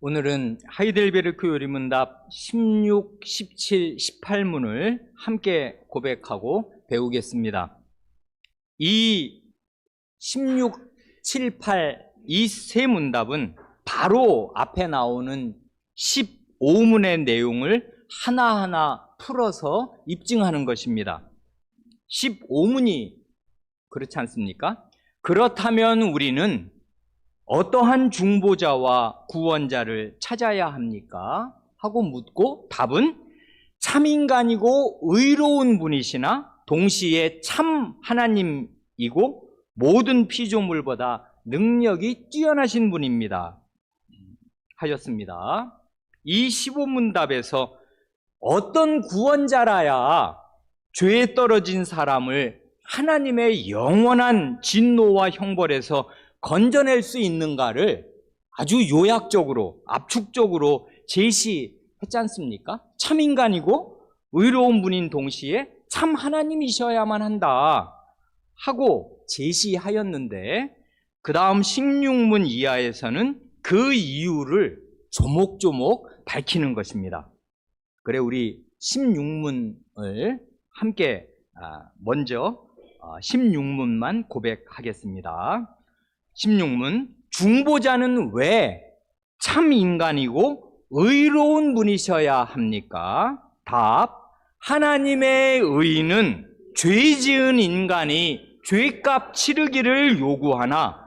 오늘은 하이델베르크 요리문답 16, 17, 18문을 함께 고백하고 배우겠습니다. 이 16, 7, 8 이 세 문답은 바로 앞에 나오는 15문의 내용을 하나하나 풀어서 입증하는 것입니다. 15문이 그렇지 않습니까? 그렇다면 우리는 어떠한 중보자와 구원자를 찾아야 합니까? 하고 묻고 답은 참인간이고 의로운 분이시나 동시에 참 하나님이고 모든 피조물보다 능력이 뛰어나신 분입니다. 하였습니다. 이 15문답에서 어떤 구원자라야 죄에 떨어진 사람을 하나님의 영원한 진노와 형벌에서 건져낼 수 있는가를 아주 요약적으로 압축적으로 제시했지 않습니까? 참 인간이고 의로운 분인 동시에 참 하나님이셔야만 한다 하고 제시하였는데 그 다음 16문 이하에서는 그 이유를 조목조목 밝히는 것입니다. 그래 우리 16문을 함께 먼저 16문만 고백하겠습니다. 16문, 중보자는 왜 참 인간이고 의로운 분이셔야 합니까? 답, 하나님의 의는 죄 지은 인간이 죄값 치르기를 요구하나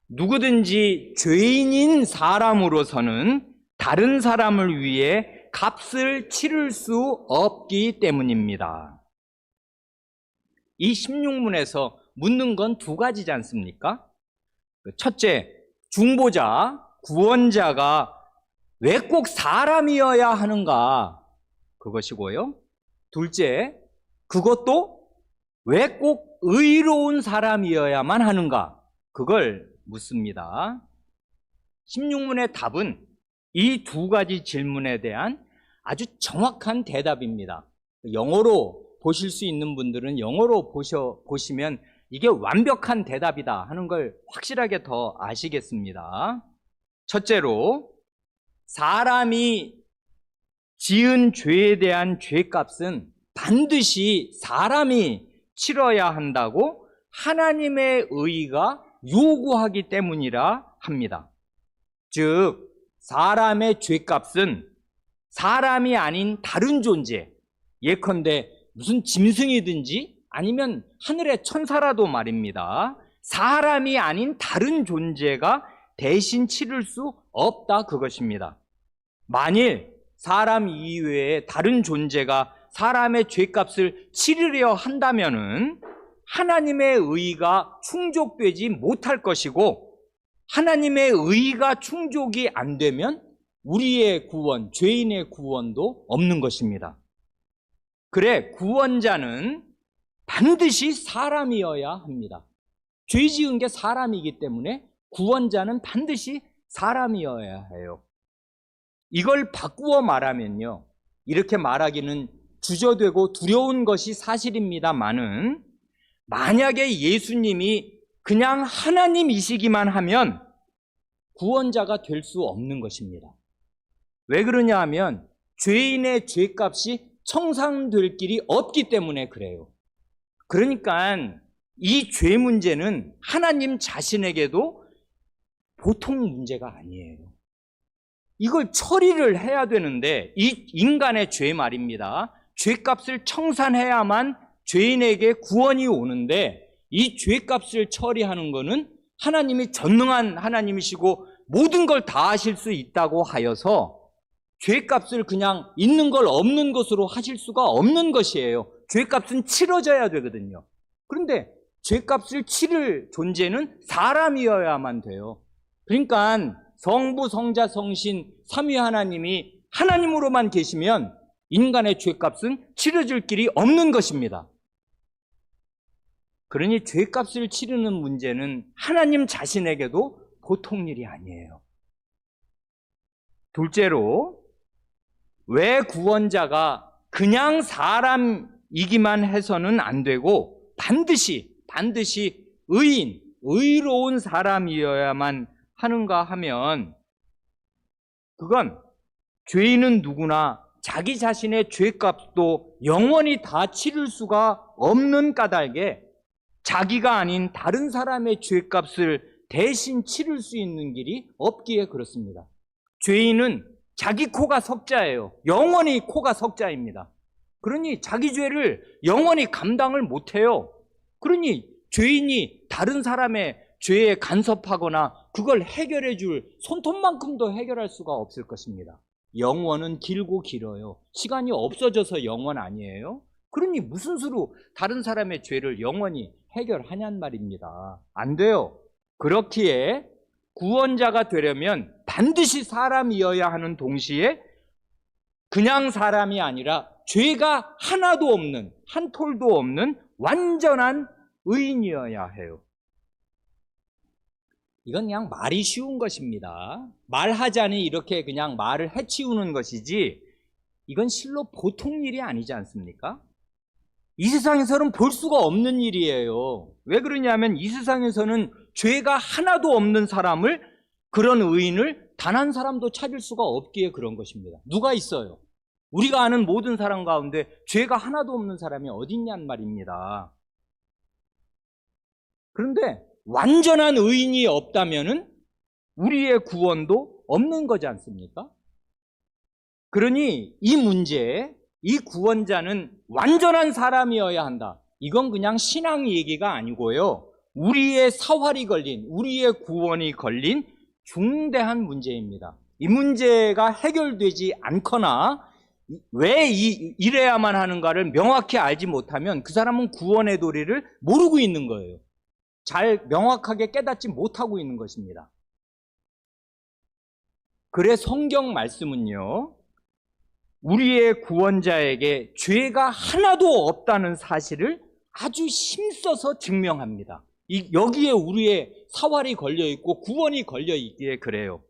누구든지 죄인인 사람으로서는 다른 사람을 위해 값을 치를 수 없기 때문입니다. 이 16문에서 묻는 건 두 가지지 않습니까? 첫째, 중보자, 구원자가 왜 꼭 사람이어야 하는가? 그것이고요. 둘째, 그것도 왜 꼭 의로운 사람이어야만 하는가? 그걸 묻습니다. 16문의 답은 이 두 가지 질문에 대한 아주 정확한 대답입니다. 영어로 보실 수 있는 분들은 영어로 보시면 이게 완벽한 대답이다 하는 걸 확실하게 더 아시겠습니다. 첫째로, 사람이 지은 죄에 대한 죄값은 반드시 사람이 치러야 한다고 하나님의 의가 요구하기 때문이라 합니다. 즉, 사람의 죄값은 사람이 아닌 다른 존재, 예컨대 무슨 짐승이든지 아니면 하늘의 천사라도 말입니다. 사람이 아닌 다른 존재가 대신 치를 수 없다 그것입니다. 만일 사람 이외에 다른 존재가 사람의 죄값을 치르려 한다면은 하나님의 의가 충족되지 못할 것이고 하나님의 의가 충족이 안 되면 우리의 구원, 죄인의 구원도 없는 것입니다. 그래, 구원자는 반드시 사람이어야 합니다. 죄 지은 게 사람이기 때문에 구원자는 반드시 사람이어야 해요. 이걸 바꾸어 말하면요, 이렇게 말하기는 주저되고 두려운 것이 사실입니다만은 만약에 예수님이 그냥 하나님이시기만 하면 구원자가 될 수 없는 것입니다. 왜 그러냐 하면 죄인의 죄값이 청산될 길이 없기 때문에 그래요. 그러니까 이 죄 문제는 하나님 자신에게도 보통 문제가 아니에요. 이걸 처리를 해야 되는데 이 인간의 죄 말입니다. 죄값을 청산해야만 죄인에게 구원이 오는데 이 죄값을 처리하는 것은 하나님이 전능한 하나님이시고 모든 걸 다 하실 수 있다고 하여서 죄값을 그냥 있는 걸 없는 것으로 하실 수가 없는 것이에요. 죄값은 치러져야 되거든요. 그런데 죄값을 치를 존재는 사람이어야만 돼요. 그러니까 성부, 성자, 성신, 삼위 하나님이 하나님으로만 계시면 인간의 죄값은 치러질 길이 없는 것입니다. 그러니 죄값을 치르는 문제는 하나님 자신에게도 보통 일이 아니에요. 둘째로, 왜 구원자가 그냥 사람이기만 해서는 안 되고 반드시 의인, 의로운 사람이어야만 하는가 하면 그건 죄인은 누구나 자기 자신의 죄값도 영원히 다 치를 수가 없는 까닭에 자기가 아닌 다른 사람의 죄값을 대신 치를 수 있는 길이 없기에 그렇습니다. 죄인은 자기 코가 석자예요. 영원히 코가 석자입니다. 그러니 자기 죄를 영원히 감당을 못해요. 그러니 죄인이 다른 사람의 죄에 간섭하거나 그걸 해결해 줄 손톱만큼도 해결할 수가 없을 것입니다. 영원은 길고 길어요. 시간이 없어져서 영원 아니에요? 그러니 무슨 수로 다른 사람의 죄를 영원히 해결하냔 말입니다. 안 돼요. 그렇기에 구원자가 되려면 반드시 사람이어야 하는 동시에 그냥 사람이 아니라 죄가 하나도 없는, 한 톨도 없는 완전한 의인이어야 해요. 이건 그냥 말이 쉬운 것입니다. 말하자니 이렇게 그냥 말을 해치우는 것이지 이건 실로 보통 일이 아니지 않습니까? 이 세상에서는 볼 수가 없는 일이에요. 왜 그러냐면 이 세상에서는 죄가 하나도 없는 사람을, 그런 의인을 단 한 사람도 찾을 수가 없기에 그런 것입니다. 누가 있어요? 우리가 아는 모든 사람 가운데 죄가 하나도 없는 사람이 어디 있냔 말입니다. 그런데 완전한 의인이 없다면은 우리의 구원도 없는 거지 않습니까? 그러니 이 문제에 이 구원자는 완전한 사람이어야 한다. 이건 그냥 신앙 얘기가 아니고요. 우리의 사활이 걸린, 우리의 구원이 걸린 중대한 문제입니다. 이 문제가 해결되지 않거나 왜 이래야만 하는가를 명확히 알지 못하면 그 사람은 구원의 도리를 모르고 있는 거예요. 잘 명확하게 깨닫지 못하고 있는 것입니다. 그래 성경 말씀은요, 우리의 구원자에게 죄가 하나도 없다는 사실을 아주 힘써서 증명합니다. 여기에 우리의 사활이 걸려있고 구원이 걸려있기에 그래요.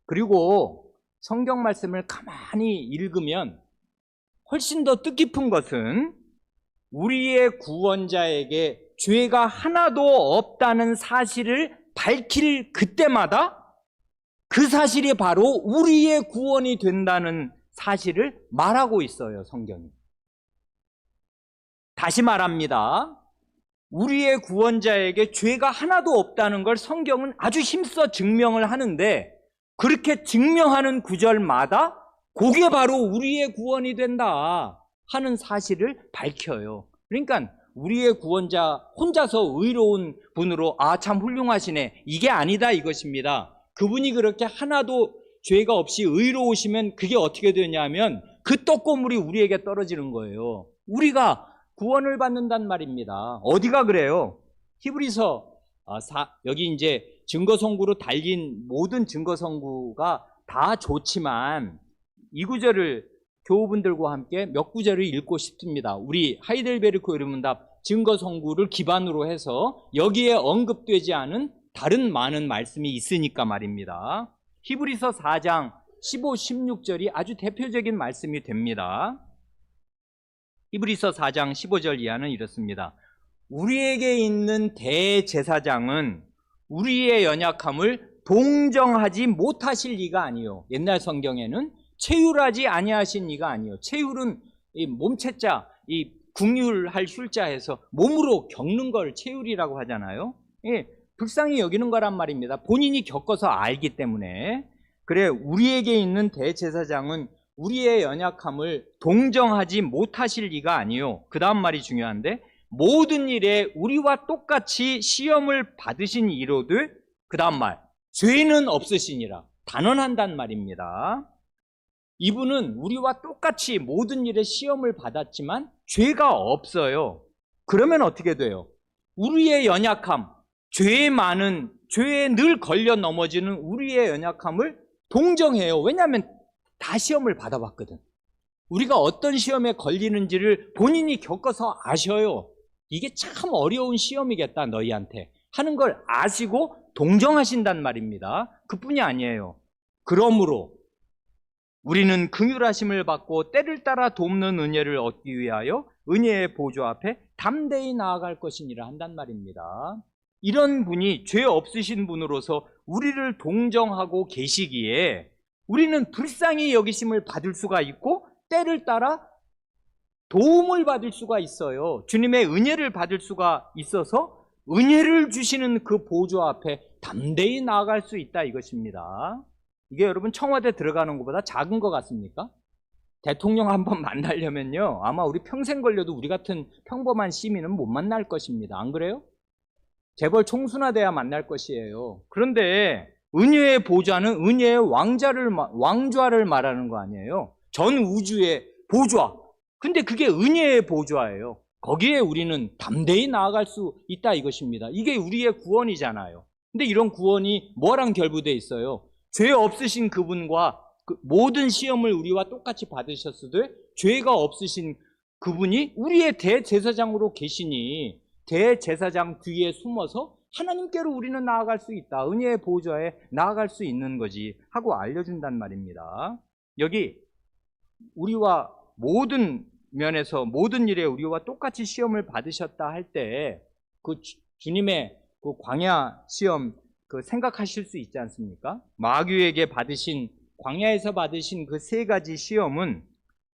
그리고 성경 말씀을 가만히 읽으면 훨씬 더 뜻깊은 것은 우리의 구원자에게 죄가 하나도 없다는 사실을 밝힐 그때마다 그 사실이 바로 우리의 구원이 된다는 사실을 말하고 있어요, 성경이. 다시 말합니다. 우리의 구원자에게 죄가 하나도 없다는 걸 성경은 아주 힘써 증명을 하는데, 그렇게 증명하는 구절마다 그게 바로 우리의 구원이 된다 하는 사실을 밝혀요. 그러니까 우리의 구원자 혼자서 의로운 분으로 참 훌륭하시네, 이게 아니다 이것입니다. 그분이 그렇게 하나도 죄가 없이 의로우시면 그게 어떻게 되냐면 그 떡고물이 우리에게 떨어지는 거예요. 우리가 구원을 받는단 말입니다. 어디가 그래요? 히브리서 여기 이제 증거성구로 달린 모든 증거성구가 다 좋지만 이 구절을 교우분들과 함께 몇 구절을 읽고 싶습니다. 우리 하이델베르크 여러분답 증거성구를 기반으로 해서 여기에 언급되지 않은 다른 많은 말씀이 있으니까 말입니다. 히브리서 4장 15, 16절이 아주 대표적인 말씀이 됩니다. 히브리서 4장 15절 이하는 이렇습니다. 우리에게 있는 대제사장은 우리의 연약함을 동정하지 못하실 리가 아니요. 옛날 성경에는 체휼하지 아니하신 이가 아니요. 체휼은 이 몸체자, 이 궁휼할 훌자해서 몸으로 겪는 걸 체휼이라고 하잖아요. 예, 불쌍히 여기는 거란 말입니다. 본인이 겪어서 알기 때문에. 그래, 우리에게 있는 대제사장은 우리의 연약함을 동정하지 못하실 리가 아니요. 그 다음 말이 중요한데, 모든 일에 우리와 똑같이 시험을 받으신 이로들, 그 다음 말, 죄는 없으시니라. 단언한단 말입니다. 이분은 우리와 똑같이 모든 일에 시험을 받았지만 죄가 없어요. 그러면 어떻게 돼요? 우리의 연약함, 죄에 늘 걸려 넘어지는 우리의 연약함을 동정해요. 왜냐하면 다 시험을 받아봤거든. 우리가 어떤 시험에 걸리는지를 본인이 겪어서 아셔요. 이게 참 어려운 시험이겠다 너희한테 하는 걸 아시고 동정하신단 말입니다. 그뿐이 아니에요. 그러므로 우리는 긍휼하심을 받고 때를 따라 돕는 은혜를 얻기 위하여 은혜의 보좌 앞에 담대히 나아갈 것이니라 한단 말입니다. 이런 분이 죄 없으신 분으로서 우리를 동정하고 계시기에 우리는 불쌍히 여기심을 받을 수가 있고 때를 따라 도움을 받을 수가 있어요. 주님의 은혜를 받을 수가 있어서 은혜를 주시는 그 보좌 앞에 담대히 나아갈 수 있다 이것입니다. 이게 여러분 청와대 들어가는 것보다 작은 것 같습니까? 대통령 한번 만나려면요 아마 우리 평생 걸려도 우리 같은 평범한 시민은 못 만날 것입니다. 안 그래요? 재벌 총수나 만날 것이에요. 그런데 은혜의 보좌는 은혜의 왕좌를 말하는 거 아니에요? 전 우주의 보좌. 근데 그게 은혜의 보좌예요. 거기에 우리는 담대히 나아갈 수 있다 이것입니다. 이게 우리의 구원이잖아요. 근데 이런 구원이 뭐랑 결부되어 있어요? 죄 없으신 그분과 모든 시험을 우리와 똑같이 받으셨으되 죄가 없으신 그분이 우리의 대제사장으로 계시니 대제사장 뒤에 숨어서 하나님께로 우리는 나아갈 수 있다. 은혜의 보좌에 나아갈 수 있는 거지 하고 알려준단 말입니다. 여기 우리와 모든 면에서 모든 일에 우리와 똑같이 시험을 받으셨다 할 때 그 주님의 그 광야 시험 생각하실 수 있지 않습니까? 마귀에게 받으신 광야에서 받으신 그 세 가지 시험은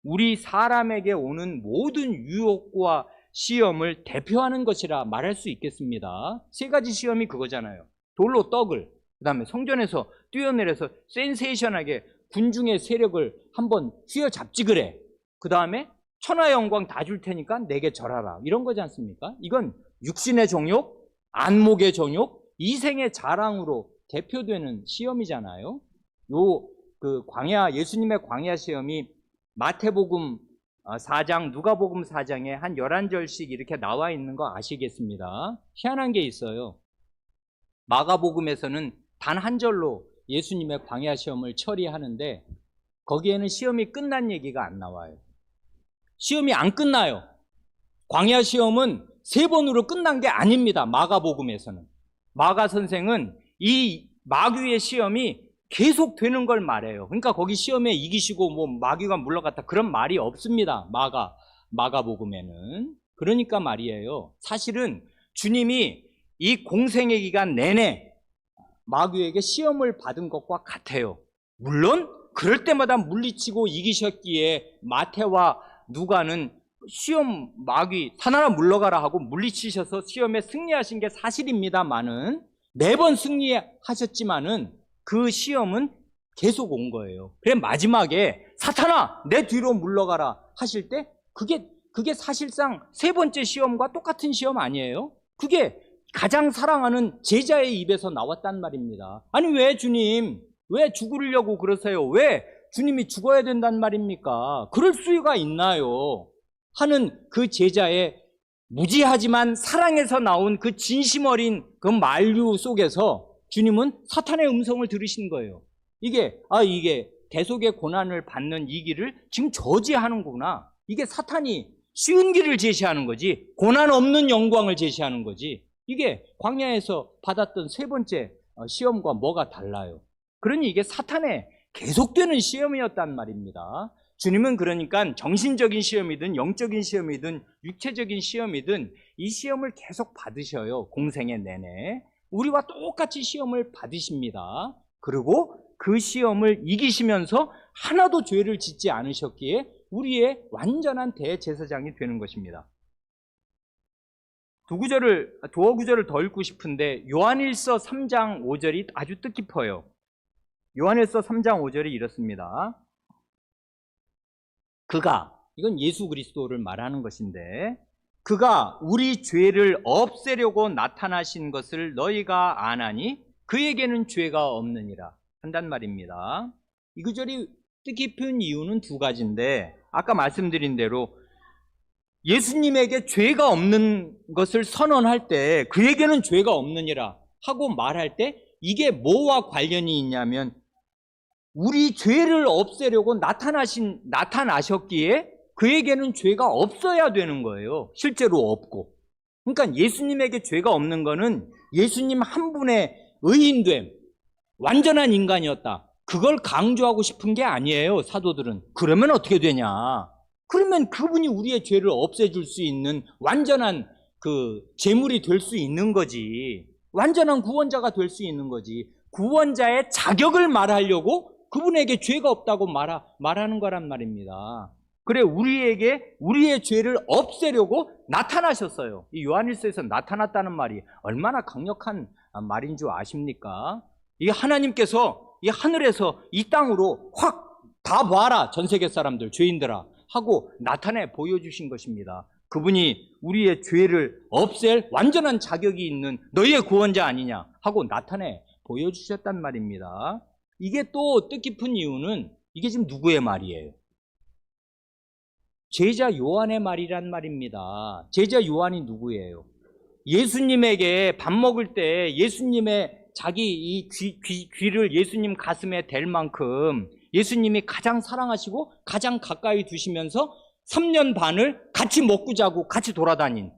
우리 사람에게 오는 모든 유혹과 시험을 대표하는 것이라 말할 수 있겠습니다. 세 가지 시험이 그거잖아요. 돌로 떡을, 그 다음에 성전에서 뛰어내려서 센세이션하게 군중의 세력을 한번 휘어잡지 그래. 그 다음에 천하 영광 다 줄 테니까 내게 절하라. 이런 거지 않습니까? 이건 육신의 정욕, 안목의 정욕, 이생의 자랑으로 대표되는 시험이잖아요. 예수님의 광야 시험이 마태복음 4장, 누가복음 4장에 한 11절씩 이렇게 나와 있는 거 아시겠습니다. 희한한 게 있어요. 마가복음에서는 단 한 절로 예수님의 광야 시험을 처리하는데 거기에는 시험이 끝난 얘기가 안 나와요. 시험이 안 끝나요. 광야 시험은 3번으로 끝난 게 아닙니다. 마가복음에서는. 마가 선생은 이 마귀의 시험이 계속 되는 걸 말해요. 그러니까 거기 시험에 이기시고 뭐 마귀가 물러갔다 그런 말이 없습니다. 마가복음에는. 그러니까 말이에요. 사실은 주님이 이 공생의 기간 내내 마귀에게 시험을 받은 것과 같아요. 물론 그럴 때마다 물리치고 이기셨기에 마태와 누가는 시험 마귀 사나라 물러가라 하고 물리치셔서 시험에 승리하신 게 사실입니다만은 4번 승리하셨지만은 그 시험은 계속 온 거예요. 그래 마지막에 사탄아 내 뒤로 물러가라 하실 때 그게 사실상 3번째 시험과 똑같은 시험 아니에요? 그게 가장 사랑하는 제자의 입에서 나왔단 말입니다. 아니 왜 주님 왜 죽으려고 그러세요? 왜 주님이 죽어야 된단 말입니까? 그럴 수가 있나요? 하는 그 제자의 무지하지만 사랑에서 나온 그 진심 어린 그 만류 속에서 주님은 사탄의 음성을 들으신 거예요. 이게 대속의 고난을 받는 이 길을 지금 저지하는구나. 이게 사탄이 쉬운 길을 제시하는 거지 고난 없는 영광을 제시하는 거지. 이게 광야에서 받았던 3번째 시험과 뭐가 달라요? 그러니 이게 사탄의 계속되는 시험이었단 말입니다. 주님은 그러니까 정신적인 시험이든 영적인 시험이든 육체적인 시험이든 이 시험을 계속 받으셔요. 공생애 내내. 우리와 똑같이 시험을 받으십니다. 그리고 그 시험을 이기시면서 하나도 죄를 짓지 않으셨기에 우리의 완전한 대제사장이 되는 것입니다. 두어 구절을 더 읽고 싶은데 요한일서 3장 5절이 아주 뜻깊어요. 요한일서 3장 5절이 이렇습니다. 이건 예수 그리스도를 말하는 것인데 그가 우리 죄를 없애려고 나타나신 것을 너희가 아나니 그에게는 죄가 없느니라 한단 말입니다. 이 구절이 뜻깊은 이유는 2가지인데 아까 말씀드린 대로 예수님에게 죄가 없는 것을 선언할 때 그에게는 죄가 없느니라 하고 말할 때 이게 뭐와 관련이 있냐면 우리 죄를 없애려고 나타나셨기에 그에게는 죄가 없어야 되는 거예요. 실제로 없고. 그러니까 예수님에게 죄가 없는 거는 예수님 한 분의 의인됨, 완전한 인간이었다. 그걸 강조하고 싶은 게 아니에요, 사도들은. 그러면 어떻게 되냐? 그러면 그분이 우리의 죄를 없애줄 수 있는 완전한 그 제물이 될 수 있는 거지. 완전한 구원자가 될 수 있는 거지. 구원자의 자격을 말하려고 그분에게 죄가 없다고 말하는 거란 말입니다. 그래, 우리의 죄를 없애려고 나타나셨어요. 이 요한일서에서 나타났다는 말이 얼마나 강력한 말인 줄 아십니까? 이 하나님께서 이 하늘에서 이 땅으로 확 다 봐라, 전 세계 사람들, 죄인들아 하고 나타내 보여주신 것입니다. 그분이 우리의 죄를 없앨 완전한 자격이 있는 너희의 구원자 아니냐 하고 나타내 보여주셨단 말입니다. 이게 또 뜻깊은 이유는 이게 지금 누구의 말이에요? 제자 요한의 말이란 말입니다. 제자 요한이 누구예요? 예수님에게 밥 먹을 때 예수님의 자기 이 귀를 예수님 가슴에 댈 만큼 예수님이 가장 사랑하시고 가장 가까이 두시면서 3년 반을 같이 먹고 자고 같이 돌아다닌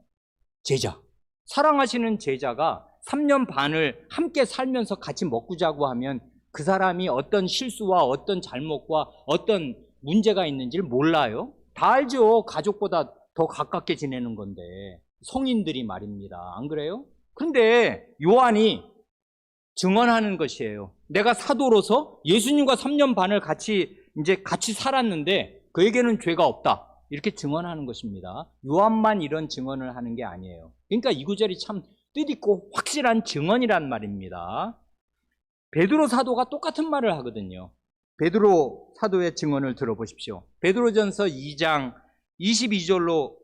제자. 사랑하시는 제자가 3년 반을 함께 살면서 같이 먹고 자고 하면 그 사람이 어떤 실수와 어떤 잘못과 어떤 문제가 있는지를 몰라요? 다 알죠. 가족보다 더 가깝게 지내는 건데. 성인들이 말입니다. 안 그래요? 근데 요한이 증언하는 것이에요. 내가 사도로서 예수님과 3년 반을 같이 살았는데 그에게는 죄가 없다. 이렇게 증언하는 것입니다. 요한만 이런 증언을 하는 게 아니에요. 그러니까 이 구절이 참 뜻있고 확실한 증언이란 말입니다. 베드로 사도가 똑같은 말을 하거든요. 베드로 사도의 증언을 들어보십시오. 베드로전서 2장 22절로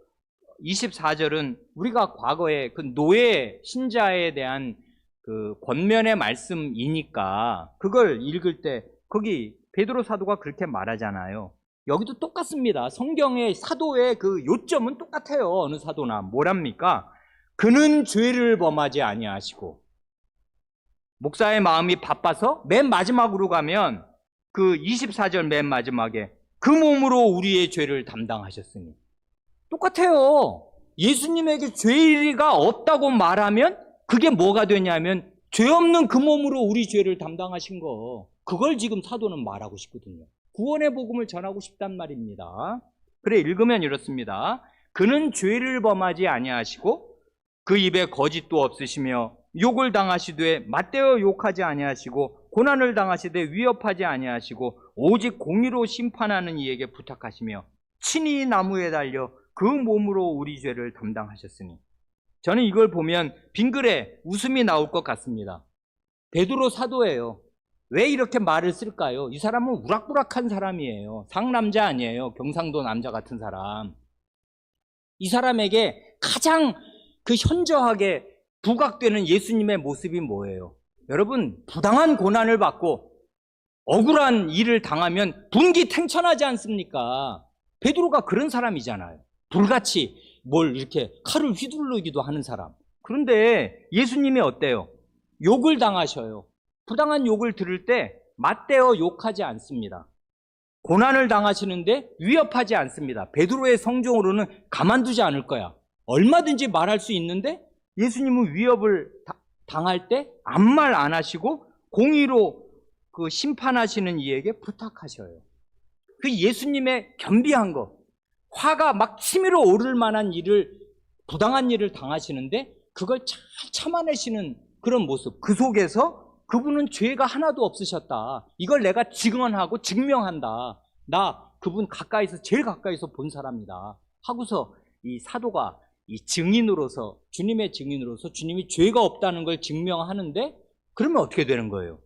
24절은 우리가 과거에 그 노예 신자에 대한 그 권면의 말씀이니까 그걸 읽을 때 거기 베드로 사도가 그렇게 말하잖아요. 여기도 똑같습니다. 성경의 사도의 그 요점은 똑같아요. 어느 사도나 뭐랍니까? 그는 죄를 범하지 아니하시고. 목사의 마음이 바빠서 맨 마지막으로 가면 그 24절 맨 마지막에 그 몸으로 우리의 죄를 담당하셨으니. 똑같아요. 예수님에게 죄가 없다고 말하면 그게 뭐가 되냐면 죄 없는 그 몸으로 우리 죄를 담당하신 거. 그걸 지금 사도는 말하고 싶거든요. 구원의 복음을 전하고 싶단 말입니다. 그래, 읽으면 이렇습니다. 그는 죄를 범하지 아니하시고 그 입에 거짓도 없으시며 욕을 당하시되 맞대어 욕하지 아니하시고 고난을 당하시되 위협하지 아니하시고 오직 공의로 심판하는 이에게 부탁하시며 친히 나무에 달려 그 몸으로 우리 죄를 담당하셨으니. 저는 이걸 보면 빙글에 웃음이 나올 것 같습니다. 베드로 사도예요. 왜 이렇게 말을 쓸까요? 이 사람은 우락부락한 사람이에요. 상남자 아니에요. 경상도 남자 같은 사람. 이 사람에게 가장 그 현저하게 부각되는 예수님의 모습이 뭐예요? 여러분, 부당한 고난을 받고 억울한 일을 당하면 분기탱천하지 않습니까? 베드로가 그런 사람이잖아요. 불같이 뭘 이렇게 칼을 휘두르기도 하는 사람. 그런데 예수님이 어때요? 욕을 당하셔요. 부당한 욕을 들을 때 맞대어 욕하지 않습니다. 고난을 당하시는데 위협하지 않습니다. 베드로의 성종으로는 가만두지 않을 거야. 얼마든지 말할 수 있는데 예수님은 위협을 당할 때 아무 말 안 하시고 공의로 그 심판하시는 이에게 부탁하셔요. 그 예수님의 겸비한 거, 화가 막 치밀어 오를 만한 일을, 부당한 일을 당하시는데 그걸 잘 참아내시는 그런 모습. 그 속에서 그분은 죄가 하나도 없으셨다. 이걸 내가 증언하고 증명한다. 나 그분 가까이서, 제일 가까이서 본 사람이다. 하고서 이 사도가 이 증인으로서, 주님의 증인으로서 주님이 죄가 없다는 걸 증명하는데, 그러면 어떻게 되는 거예요?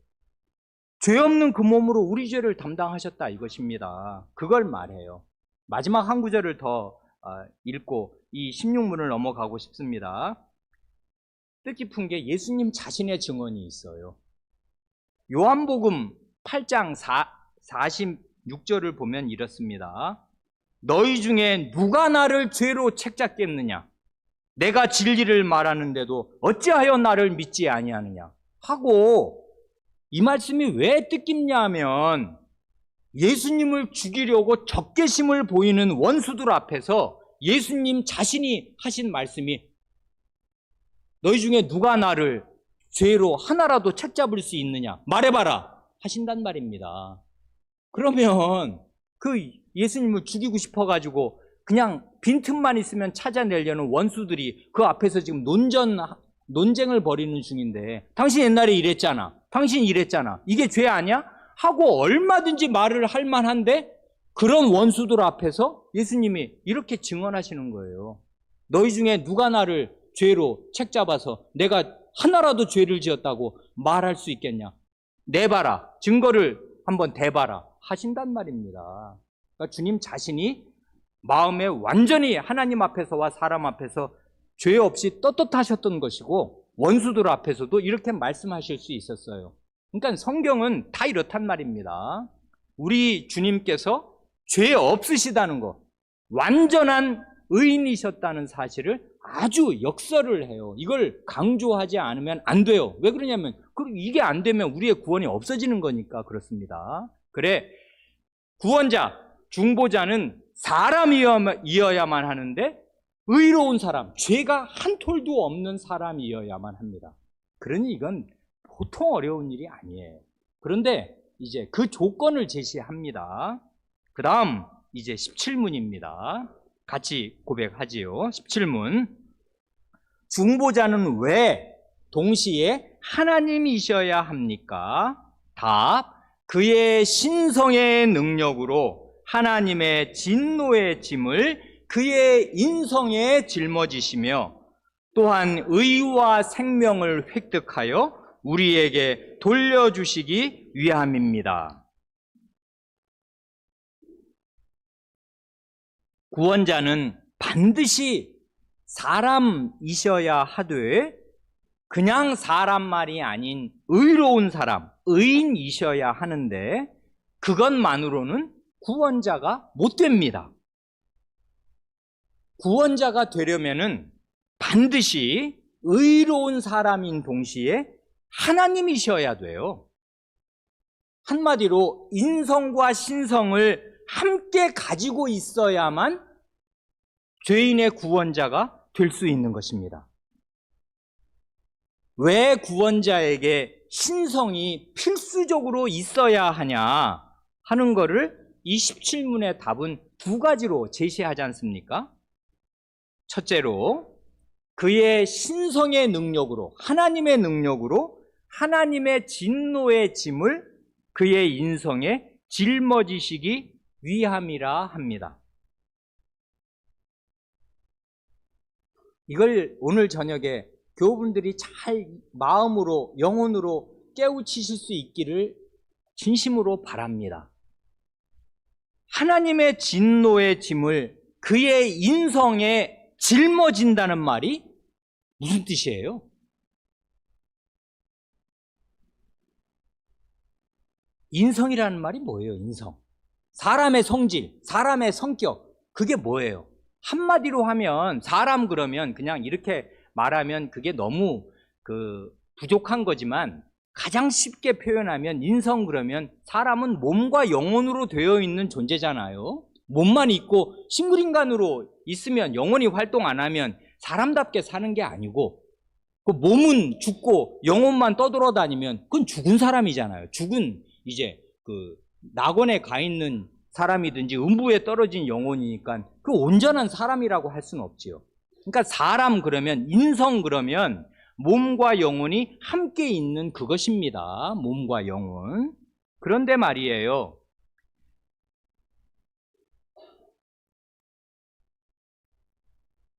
죄 없는 그 몸으로 우리 죄를 담당하셨다, 이것입니다. 그걸 말해요. 마지막 한 구절을 더 읽고 이 16문을 넘어가고 싶습니다. 뜻깊은 게 예수님 자신의 증언이 있어요. 요한복음 8장 46절을 보면 이렇습니다. 너희 중에 누가 나를 죄로 책잡겠느냐? 내가 진리를 말하는데도 어찌하여 나를 믿지 아니하느냐? 하고, 이 말씀이 왜 뜻깊냐 하면 예수님을 죽이려고 적개심을 보이는 원수들 앞에서 예수님 자신이 하신 말씀이 너희 중에 누가 나를 죄로 하나라도 책잡을 수 있느냐? 말해봐라! 하신단 말입니다. 그러면 그 예수님을 죽이고 싶어가지고 그냥 빈틈만 있으면 찾아내려는 원수들이 그 앞에서 지금 논전하고 논쟁을 벌이는 중인데 당신 옛날에 이랬잖아. 당신 이랬잖아. 이게 죄 아니야? 하고 얼마든지 말을 할 만한데 그런 원수들 앞에서 예수님이 이렇게 증언하시는 거예요. 너희 중에 누가 나를 죄로 책잡아서 내가 하나라도 죄를 지었다고 말할 수 있겠냐? 내봐라. 증거를 한번 대봐라. 하신단 말입니다. 그러니까 주님 자신이 마음에 완전히 하나님 앞에서와 사람 앞에서 죄 없이 떳떳하셨던 것이고 원수들 앞에서도 이렇게 말씀하실 수 있었어요. 그러니까 성경은 다 이렇단 말입니다. 우리 주님께서 죄 없으시다는 것, 완전한 의인이셨다는 사실을 아주 역설을 해요. 이걸 강조하지 않으면 안 돼요. 왜 그러냐면 이게 안 되면 우리의 구원이 없어지는 거니까 그렇습니다. 그래, 구원자, 중보자는 사람이어야만 하는데 의로운 사람, 죄가 한 톨도 없는 사람이어야만 합니다. 그러니 이건 보통 어려운 일이 아니에요. 그런데 이제 그 조건을 제시합니다. 그 다음 이제 17문입니다. 같이 고백하지요. 17문. 중보자는 왜 동시에 하나님이셔야 합니까? 답. 그의 신성의 능력으로 하나님의 진노의 짐을 그의 인성에 짊어지시며 또한 의와 생명을 획득하여 우리에게 돌려주시기 위함입니다. 구원자는 반드시 사람이셔야 하되 그냥 사람 말이 아닌 의로운 사람, 의인이셔야 하는데 그것만으로는 구원자가 못 됩니다. 구원자가 되려면은 반드시 의로운 사람인 동시에 하나님이셔야 돼요. 한마디로 인성과 신성을 함께 가지고 있어야만 죄인의 구원자가 될 수 있는 것입니다. 왜 구원자에게 신성이 필수적으로 있어야 하냐 하는 것을 이 17문의 답은 두 가지로 제시하지 않습니까? 첫째로 그의 신성의 능력으로, 하나님의 능력으로 하나님의 진노의 짐을 그의 인성에 짊어지시기 위함이라 합니다. 이걸 오늘 저녁에 교우분들이 잘 마음으로, 영혼으로 깨우치실 수 있기를 진심으로 바랍니다. 하나님의 진노의 짐을 그의 인성에 짊어진다는 말이 무슨 뜻이에요? 인성이라는 말이 뭐예요? 인성. 사람의 성질, 사람의 성격, 그게 뭐예요? 한마디로 하면 사람 그러면 그냥 이렇게 말하면 그게 너무 부족한 거지만 가장 쉽게 표현하면 인성 그러면 사람은 몸과 영혼으로 되어 있는 존재잖아요. 몸만 있고 식물인간으로 있으면 영혼이 활동 안 하면 사람답게 사는 게 아니고 그 몸은 죽고 영혼만 떠돌아다니면 그건 죽은 사람이잖아요. 죽은 이제 낙원에 가 있는 사람이든지 음부에 떨어진 영혼이니까 그 온전한 사람이라고 할 수는 없지요. 그러니까 사람 그러면 인성 그러면 몸과 영혼이 함께 있는 그것입니다. 몸과 영혼. 그런데 말이에요.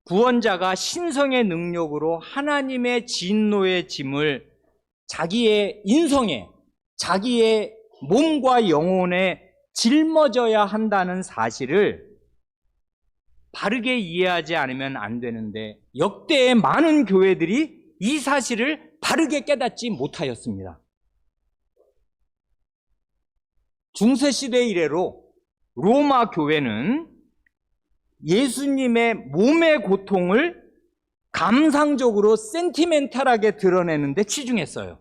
구원자가 신성의 능력으로 하나님의 진노의 짐을 자기의 인성에, 자기의 몸과 영혼에 짊어져야 한다는 사실을 바르게 이해하지 않으면 안 되는데 역대의 많은 교회들이 이 사실을 바르게 깨닫지 못하였습니다. 중세시대 이래로 로마 교회는 예수님의 몸의 고통을 감상적으로 센티멘탈하게 드러내는데 치중했어요.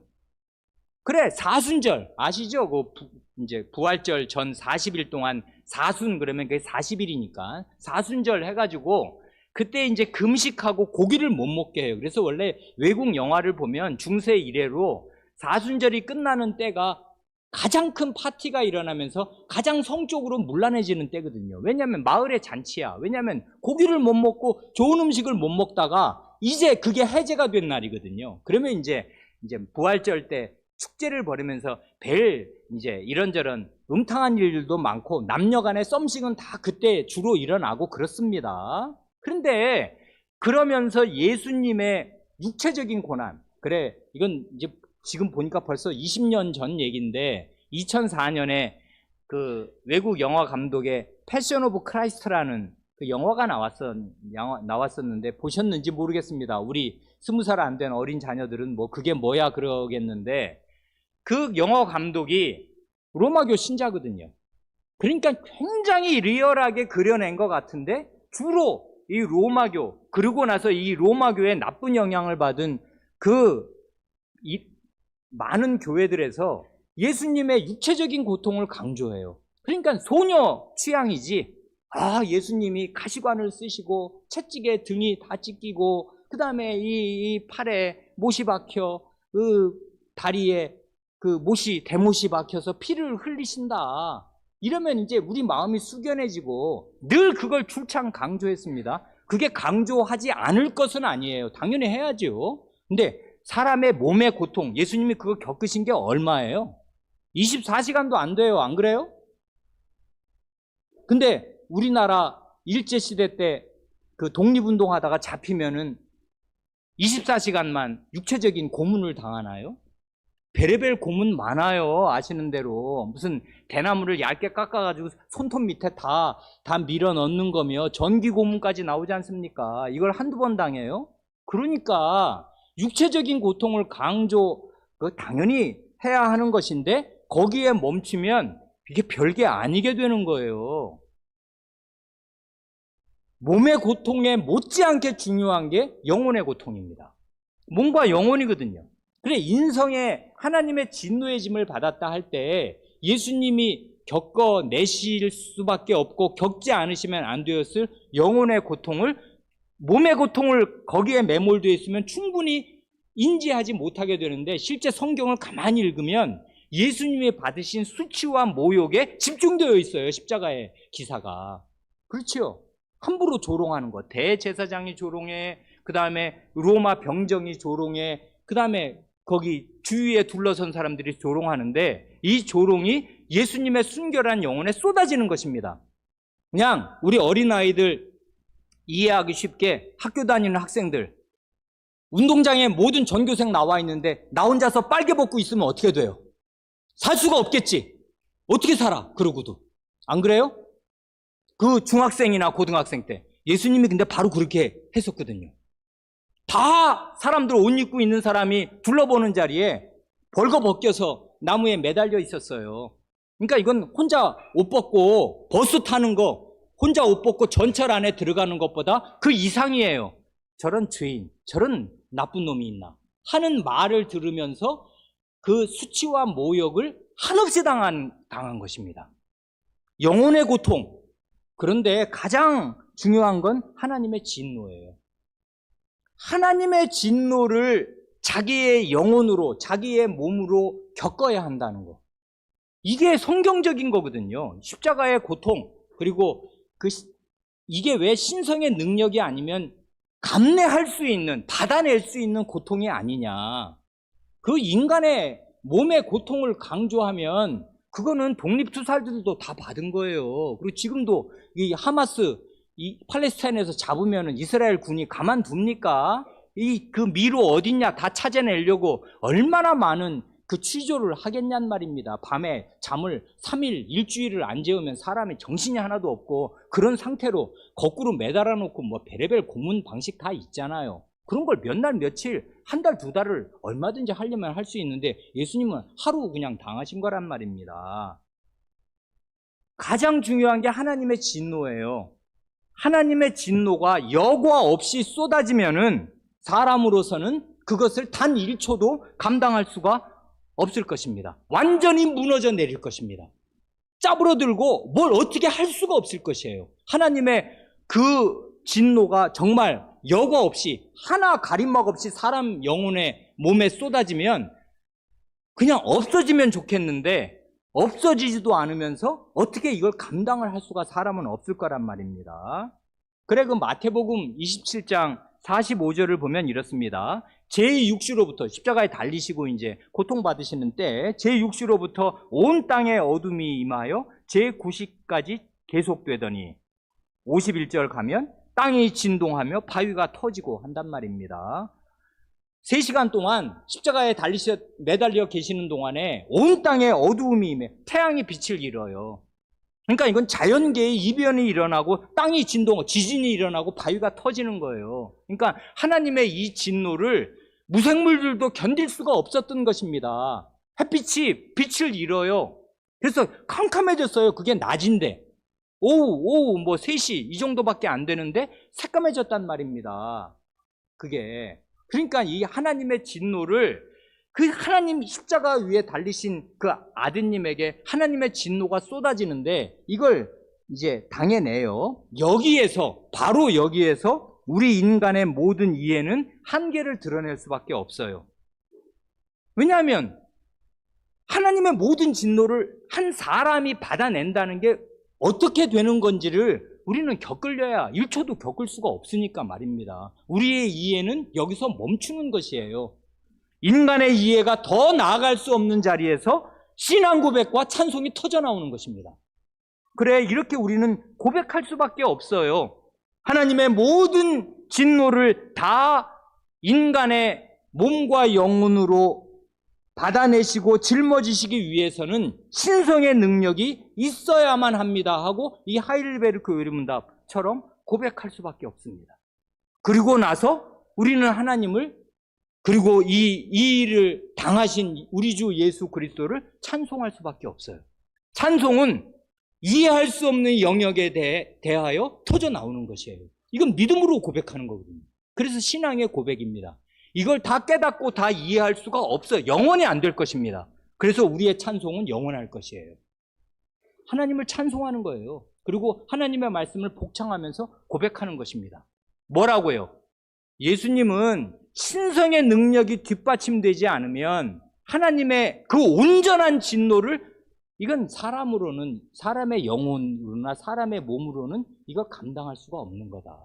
그래, 사순절 아시죠? 이제 부활절 전 40일 동안 사순 그러면 그게 40일이니까 사순절 해가지고 그때 이제 금식하고 고기를 못 먹게 해요. 그래서 원래 외국 영화를 보면 중세 이래로 사순절이 끝나는 때가 가장 큰 파티가 일어나면서 가장 성적으로 문란해지는 때거든요. 왜냐하면 마을의 잔치야. 왜냐하면 고기를 못 먹고 좋은 음식을 못 먹다가 이제 그게 해제가 된 날이거든요. 그러면 이제 부활절 때 축제를 벌이면서 별 이제 이런저런 음탕한 일들도 많고 남녀 간의 썸씽은 다 그때 주로 일어나고 그렇습니다. 그런데 그러면서 예수님의 육체적인 고난, 그래 이건 이제 지금 보니까 벌써 20년 전 얘기인데 2004년에 그 외국 영화 감독의 패션 오브 크라이스트라는 그 영화가 나왔었는데 보셨는지 모르겠습니다. 우리 20살 안 된 어린 자녀들은 뭐 그게 뭐야 그러겠는데, 그 영화 감독이 로마교 신자거든요. 그러니까 굉장히 리얼하게 그려낸 것 같은데, 주로 이 로마교, 그러고 나서 이 로마교에 나쁜 영향을 받은 많은 교회들에서 예수님의 육체적인 고통을 강조해요. 그러니까 소녀 취향이지, 예수님이 가시관을 쓰시고 채찍에 등이 다 찢기고 그 다음에 이 팔에 못이 박혀, 그 다리에 그 대못이 박혀서 피를 흘리신다, 이러면 이제 우리 마음이 숙연해지고, 늘 그걸 출창 강조했습니다. 그게 강조하지 않을 것은 아니에요. 당연히 해야죠. 근데 사람의 몸의 고통, 예수님이 그거 겪으신 게 얼마예요? 24시간도 안 돼요. 안 그래요? 근데 우리나라 일제시대 때 그 독립운동 하다가 잡히면은 24시간만 육체적인 고문을 당하나요? 베레벨 고문 많아요. 아시는 대로. 무슨 대나무를 얇게 깎아가지고 손톱 밑에 다 밀어 넣는 거며 전기 고문까지 나오지 않습니까? 이걸 한두 번 당해요? 그러니까 육체적인 고통을 당연히 해야 하는 것인데, 거기에 멈추면 이게 별게 아니게 되는 거예요. 몸의 고통에 못지않게 중요한 게 영혼의 고통입니다. 몸과 영혼이거든요. 그래, 인성에 하나님의 진노의 짐을 받았다 할 때 예수님이 겪어내실 수밖에 없고 겪지 않으시면 안 되었을 영혼의 고통을, 몸의 고통을 거기에 매몰되어 있으면 충분히 인지하지 못하게 되는데, 실제 성경을 가만히 읽으면 예수님이 받으신 수치와 모욕에 집중되어 있어요. 십자가의 기사가. 그렇죠? 함부로 조롱하는 것, 대제사장이 조롱해, 그 다음에 로마 병정이 조롱해, 그 다음에 거기 주위에 둘러선 사람들이 조롱하는데, 이 조롱이 예수님의 순결한 영혼에 쏟아지는 것입니다. 그냥 우리 어린아이들 이해하기 쉽게, 학교 다니는 학생들, 운동장에 모든 전교생 나와 있는데 나 혼자서 빨개 벗고 있으면 어떻게 돼요? 살 수가 없겠지. 어떻게 살아? 그러고도. 안 그래요? 그 중학생이나 고등학생 때 예수님이 근데 바로 그렇게 했었거든요. 다 사람들 옷 입고 있는 사람이 둘러보는 자리에 벌거벗겨서 나무에 매달려 있었어요. 그러니까 이건 혼자 옷 벗고 버스 타는 거, 혼자 옷 벗고 전철 안에 들어가는 것보다 그 이상이에요. 저런 죄인, 저런 나쁜 놈이 있나 하는 말을 들으면서 그 수치와 모욕을 한없이 당한 것입니다. 영혼의 고통. 그런데 가장 중요한 건 하나님의 진노예요. 하나님의 진노를 자기의 영혼으로, 자기의 몸으로 겪어야 한다는 거. 이게 성경적인 거거든요. 십자가의 고통, 그리고 이게 왜 신성의 능력이 아니면 감내할 수 있는, 받아낼 수 있는 고통이 아니냐. 그 인간의 몸의 고통을 강조하면 그거는 독립투사들도 다 받은 거예요. 그리고 지금도 이 하마스, 이 팔레스타인에서 잡으면 이스라엘 군이 가만둡니까? 그 미로 어딨냐 다 찾아내려고 얼마나 많은 그 취조를 하겠냔 말입니다. 밤에 잠을 3일, 일주일을 안 재우면 사람이 정신이 하나도 없고 그런 상태로 거꾸로 매달아 놓고 뭐 베레벨 고문 방식 다 있잖아요. 그런 걸 몇 날, 며칠, 한 달, 두 달을 얼마든지 하려면 할 수 있는데 예수님은 하루 그냥 당하신 거란 말입니다. 가장 중요한 게 하나님의 진노예요. 하나님의 진노가 여과 없이 쏟아지면은 사람으로서는 그것을 단 1초도 감당할 수가 없을 것입니다. 완전히 무너져 내릴 것입니다. 짜부러들고 뭘 어떻게 할 수가 없을 것이에요. 하나님의 그 진노가 정말 여과 없이, 하나 가림막 없이 사람 영혼의 몸에 쏟아지면 그냥 없어지면 좋겠는데 없어지지도 않으면서 어떻게 이걸 감당을 할 수가 사람은 없을 거란 말입니다. 그래, 그 마태복음 27장 45절을 보면 이렇습니다. 제6시로부터 십자가에 달리시고 이제 고통받으시는 때 제6시로부터 온 땅에 어둠이 임하여 제9시까지 계속되더니 51절 가면 땅이 진동하며 바위가 터지고 한단 말입니다. 3시간 동안 십자가에 매달려 계시는 동안에 온 땅에 어두움이 임해 태양이 빛을 잃어요. 그러니까 이건 자연계의 이변이 일어나고 땅이 진동하고 지진이 일어나고 바위가 터지는 거예요. 그러니까 하나님의 이 진노를 무생물들도 견딜 수가 없었던 것입니다. 햇빛이 빛을 잃어요. 그래서 캄캄해졌어요. 그게 낮인데 오후 뭐 3시 이 정도밖에 안 되는데 새까매졌단 말입니다. 그게 그러니까 이 하나님의 진노를 그 하나님 십자가 위에 달리신 그 아드님에게 하나님의 진노가 쏟아지는데 이걸 이제 당해내요. 바로 여기에서 우리 인간의 모든 이해는 한계를 드러낼 수밖에 없어요. 왜냐하면 하나님의 모든 진노를 한 사람이 받아낸다는 게 어떻게 되는 건지를 우리는 겪으려야 1초도 겪을 수가 없으니까 말입니다. 우리의 이해는 여기서 멈추는 것이에요. 인간의 이해가 더 나아갈 수 없는 자리에서 신앙 고백과 찬송이 터져나오는 것입니다. 그래, 이렇게 우리는 고백할 수밖에 없어요. 하나님의 모든 진노를 다 인간의 몸과 영혼으로 받아내시고 짊어지시기 위해서는 신성의 능력이 있어야만 합니다 하고 이 하이델베르크 요리문답처럼 고백할 수밖에 없습니다. 그리고 나서 우리는 하나님을 그리고 이 일을 당하신 우리 주 예수 그리스도를 찬송할 수밖에 없어요. 찬송은 이해할 수 없는 영역에 대하여 터져 나오는 것이에요. 이건 믿음으로 고백하는 거거든요. 그래서 신앙의 고백입니다. 이걸 다 깨닫고 다 이해할 수가 없어요. 영원히 안 될 것입니다. 그래서 우리의 찬송은 영원할 것이에요. 하나님을 찬송하는 거예요. 그리고 하나님의 말씀을 복창하면서 고백하는 것입니다. 뭐라고요? 예수님은 신성의 능력이 뒷받침되지 않으면 하나님의 그 온전한 진노를 이건 사람의 영혼으로나 사람의 몸으로는 이걸 감당할 수가 없는 거다.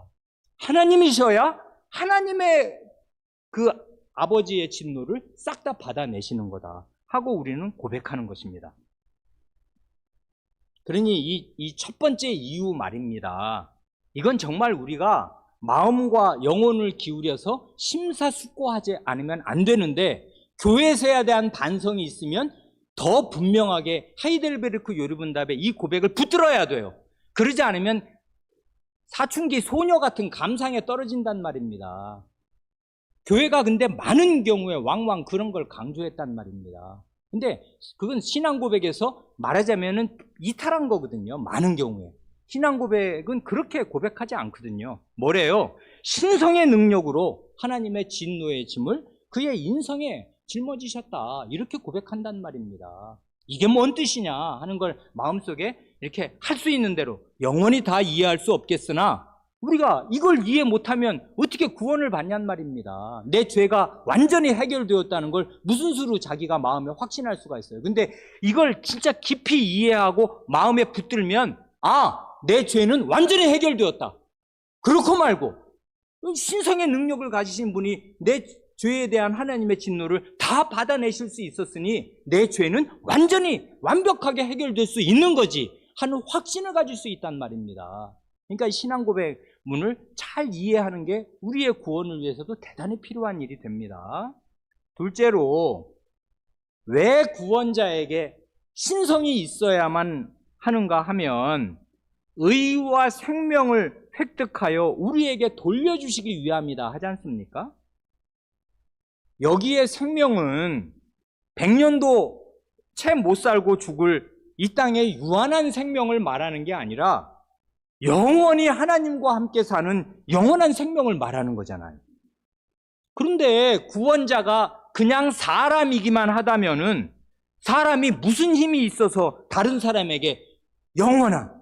하나님이셔야 하나님의 그 아버지의 진노를 싹 다 받아내시는 거다 하고 우리는 고백하는 것입니다. 그러니 이 첫 번째 이유 말입니다. 이건 정말 우리가 마음과 영혼을 기울여서 심사숙고하지 않으면 안 되는데 교회에서에 대한 반성이 있으면 더 분명하게 하이델베르크 요리문답의 이 고백을 붙들어야 돼요. 그러지 않으면 사춘기 소녀 같은 감상에 떨어진단 말입니다. 교회가 근데 많은 경우에 왕왕 그런 걸 강조했단 말입니다. 근데 그건 신앙 고백에서 말하자면은 이탈한 거거든요. 많은 경우에. 신앙 고백은 그렇게 고백하지 않거든요. 뭐래요? 신성의 능력으로 하나님의 진노의 짐을 그의 인성에 짊어지셨다. 이렇게 고백한단 말입니다. 이게 뭔 뜻이냐 하는 걸 마음속에 이렇게 할 수 있는 대로 영원히 다 이해할 수 없겠으나 우리가 이걸 이해 못하면 어떻게 구원을 받냔 말입니다. 내 죄가 완전히 해결되었다는 걸 무슨 수로 자기가 마음에 확신할 수가 있어요. 근데 이걸 진짜 깊이 이해하고 마음에 붙들면 내 죄는 완전히 해결되었다. 그렇고 말고 신성의 능력을 가지신 분이 내 죄에 대한 하나님의 진노를 다 받아내실 수 있었으니 내 죄는 완전히 완벽하게 해결될 수 있는 거지 하는 확신을 가질 수 있단 말입니다. 그러니까 이 신앙 고백문을 잘 이해하는 게 우리의 구원을 위해서도 대단히 필요한 일이 됩니다. 둘째로 왜 구원자에게 신성이 있어야만 하는가 하면 의와 생명을 획득하여 우리에게 돌려주시기 위함이다 하지 않습니까? 여기에 생명은 100년도 채 못 살고 죽을 이 땅의 유한한 생명을 말하는 게 아니라 영원히 하나님과 함께 사는 영원한 생명을 말하는 거잖아요. 그런데 구원자가 그냥 사람이기만 하다면은 사람이 무슨 힘이 있어서 다른 사람에게 영원한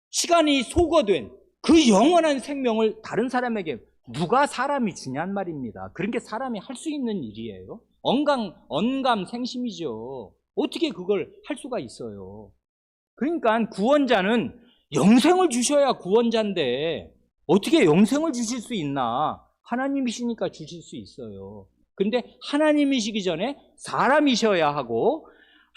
시간이 소거된 그 영원한 생명을 다른 사람에게 누가 사람이 주냔 말입니다. 그런 게 사람이 할 수 있는 일이에요. 언감생심이죠. 어떻게 그걸 할 수가 있어요. 그러니까 구원자는 영생을 주셔야 구원자인데 어떻게 영생을 주실 수 있나 하나님이시니까 주실 수 있어요. 근데 하나님이시기 전에 사람이셔야 하고,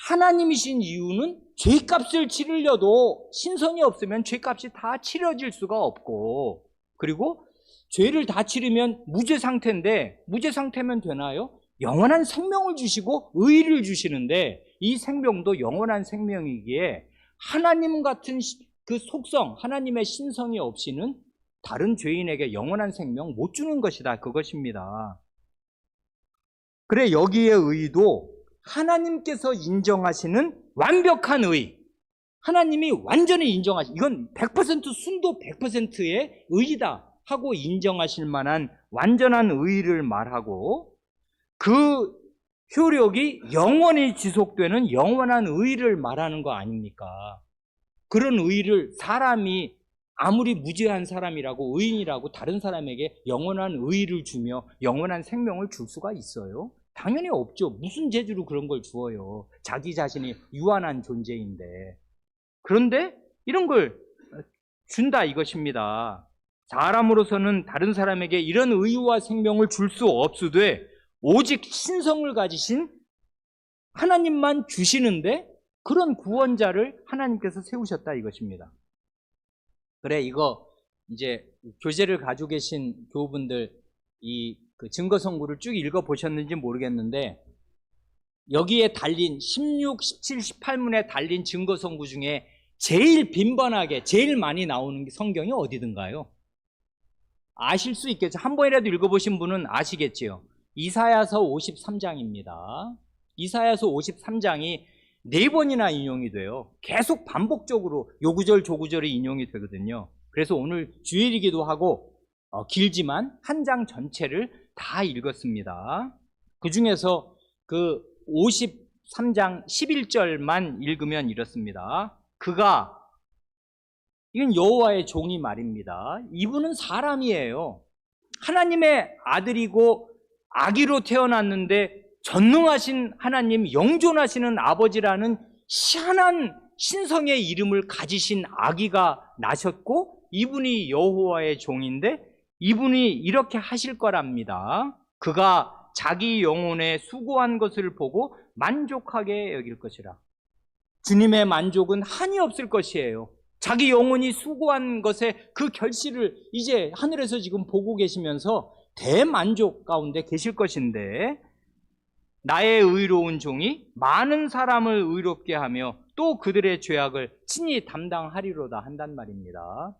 하나님이신 이유는 죄값을 치르려도 신성이 없으면 죄값이 다 치러질 수가 없고, 그리고 죄를 다 치르면 무죄 상태인데, 무죄 상태면 되나요? 영원한 생명을 주시고 의를 주시는데, 이 생명도 영원한 생명이기에 하나님 같은 그 속성, 하나님의 신성이 없이는 다른 죄인에게 영원한 생명 못 주는 것이다, 그것입니다. 그래, 여기에 의도 하나님께서 인정하시는 완벽한 의, 하나님이 완전히 인정하시, 이건 100% 순도 100%의 의이다 하고 인정하실 만한 완전한 의를 말하고, 그 효력이 영원히 지속되는 영원한 의를 말하는 거 아닙니까? 그런 의를 사람이 아무리 무죄한 사람이라고, 의인이라고 다른 사람에게 영원한 의를 주며 영원한 생명을 줄 수가 있어요? 당연히 없죠. 무슨 재주로 그런 걸 주어요? 자기 자신이 유한한 존재인데. 그런데 이런 걸 준다, 이것입니다. 사람으로서는 다른 사람에게 이런 의와 생명을 줄 수 없으되 오직 신성을 가지신 하나님만 주시는데, 그런 구원자를 하나님께서 세우셨다, 이것입니다. 그래, 이거 이제 교재를 가지고 계신 교우분들 그 증거선구를 쭉 읽어보셨는지 모르겠는데, 여기에 달린 16, 17, 18문에 달린 증거선구 중에 제일 빈번하게 제일 많이 나오는 성경이 어디든가요? 아실 수 있겠죠. 한 번이라도 읽어보신 분은 아시겠지요. 이사야서 53장입니다. 이사야서 53장이 4번이나 인용이 돼요. 계속 반복적으로 요 구절 저 구절이 인용이 되거든요. 그래서 오늘 주일이기도 하고 길지만 한 장 전체를 다 읽었습니다. 그 중에서 그 53장 11절만 읽으면 이렇습니다. 그가, 이건 여호와의 종이 말입니다. 이분은 사람이에요. 하나님의 아들이고 아기로 태어났는데 전능하신 하나님, 영존하시는 아버지라는 희한한 신성의 이름을 가지신 아기가 나셨고, 이분이 여호와의 종인데 이분이 이렇게 하실 거랍니다. 그가 자기 영혼에 수고한 것을 보고 만족하게 여길 것이라. 주님의 만족은 한이 없을 것이에요. 자기 영혼이 수고한 것에 그 결실을 이제 하늘에서 지금 보고 계시면서 대만족 가운데 계실 것인데, 나의 의로운 종이 많은 사람을 의롭게 하며 또 그들의 죄악을 친히 담당하리로다 한단 말입니다.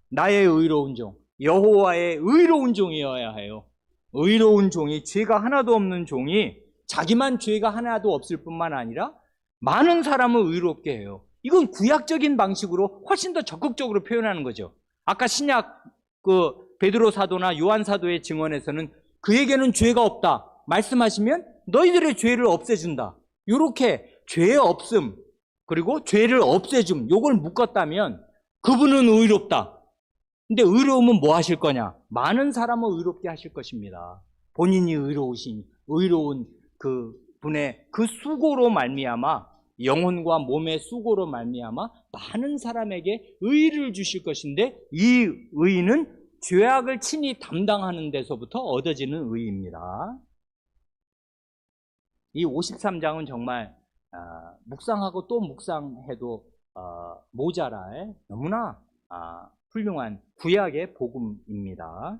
나의 의로운 종, 여호와의 의로운 종이어야 해요. 의로운 종이, 죄가 하나도 없는 종이 자기만 죄가 하나도 없을 뿐만 아니라 많은 사람을 의롭게 해요. 이건 구약적인 방식으로 훨씬 더 적극적으로 표현하는 거죠. 아까 신약 그 베드로 사도나 요한 사도의 증언에서는 그에게는 죄가 없다 말씀하시면 너희들의 죄를 없애준다, 이렇게 죄 없음 그리고 죄를 없애줌, 요걸 묶었다면 그분은 의롭다. 근데 의로움은 뭐 하실 거냐? 많은 사람을 의롭게 하실 것입니다. 본인이 의로운 그 분의 그 수고로 말미암아, 영혼과 몸의 수고로 말미암아 많은 사람에게 의를 주실 것인데, 이 의는 죄악을 친히 담당하는 데서부터 얻어지는 의입니다. 이 53장은 정말 묵상하고 또 묵상해도 모자랄 너무나 훌륭한 구약의 복음입니다.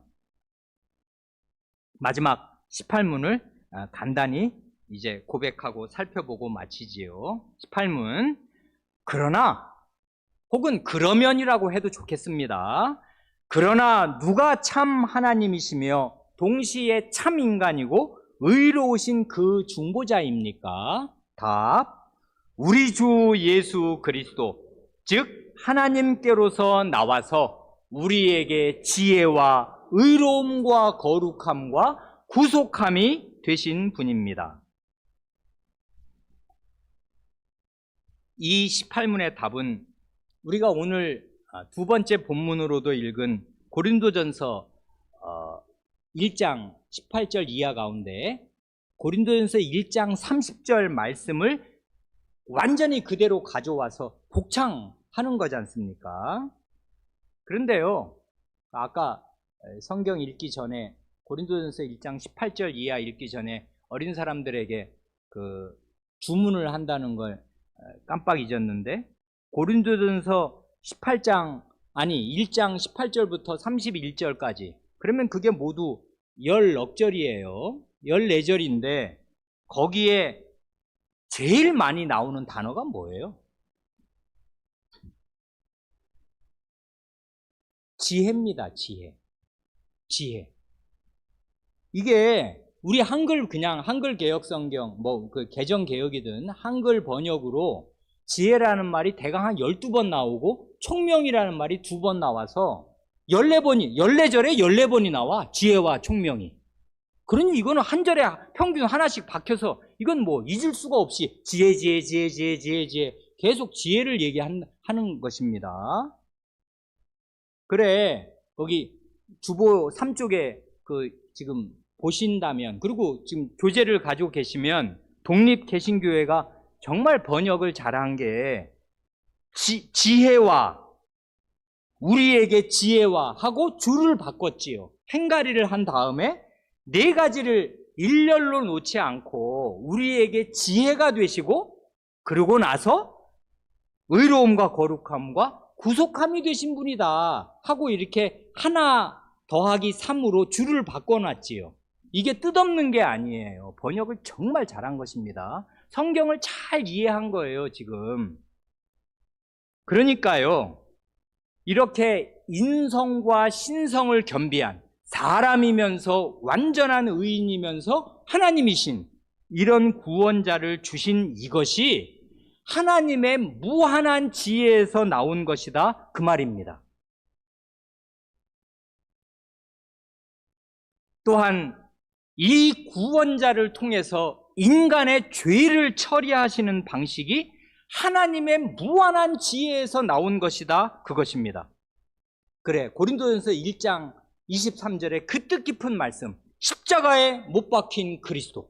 마지막 18문을 간단히 이제 고백하고 살펴보고 마치지요. 18문, 그러나, 혹은 그러면이라고 해도 좋겠습니다. 그러나 누가 참 하나님이시며 동시에 참 인간이고 의로우신 그 중보자입니까? 답, 우리 주 예수 그리스도, 즉 하나님께로서 나와서 우리에게 지혜와 의로움과 거룩함과 구속함이 되신 분입니다. 이 18문의 답은 우리가 오늘 두 번째 본문으로도 읽은 고린도전서 1장 18절 이하 가운데 고린도전서 1장 30절 말씀을 완전히 그대로 가져와서 복창하는 거지 않습니까? 그런데요, 아까 성경 읽기 전에 고린도전서 1장 18절 이하 읽기 전에 어린 사람들에게 그 주문을 한다는 걸 깜빡 잊었는데, 고린도전서 18장, 아니 1장 18절부터 31절까지, 그러면 그게 모두 10넉절이에요. 14절인데 거기에 제일 많이 나오는 단어가 뭐예요? 지혜입니다. 지혜. 이게 우리 한글, 그냥 한글 개혁 성경, 뭐 그 개정 개혁이든 한글 번역으로 지혜라는 말이 대강 한 12번 나오고 총명이라는 말이 2번 나와서 14번이, 14절에 14번이 나와, 지혜와 총명이. 그러니 이거는 한 절에 평균 하나씩 박혀서 이건 뭐 잊을 수가 없이 지혜 계속 지혜를 얘기하는 것입니다. 그래, 거기 주보 3쪽에 그 지금 보신다면, 그리고 지금 교재를 가지고 계시면 독립개신교회가 정말 번역을 잘한 게 지혜와, 우리에게 지혜와 하고 줄을 바꿨지요. 행가리를 한 다음에 4가지를 일렬로 놓지 않고 우리에게 지혜가 되시고, 그러고 나서 의로움과 거룩함과 구속함이 되신 분이다 하고 이렇게 하나 더하기 3으로 줄을 바꿔놨지요. 이게 뜻없는 게 아니에요. 번역을 정말 잘한 것입니다. 성경을 잘 이해한 거예요, 지금. 그러니까요, 이렇게 인성과 신성을 겸비한, 사람이면서 완전한 의인이면서 하나님이신 이런 구원자를 주신 이것이 하나님의 무한한 지혜에서 나온 것이다, 그 말입니다. 또한 이 구원자를 통해서 인간의 죄를 처리하시는 방식이 하나님의 무한한 지혜에서 나온 것이다, 그것입니다. 그래, 고린도전서 1장 23절에 그 뜻깊은 말씀, 십자가에 못 박힌 그리스도,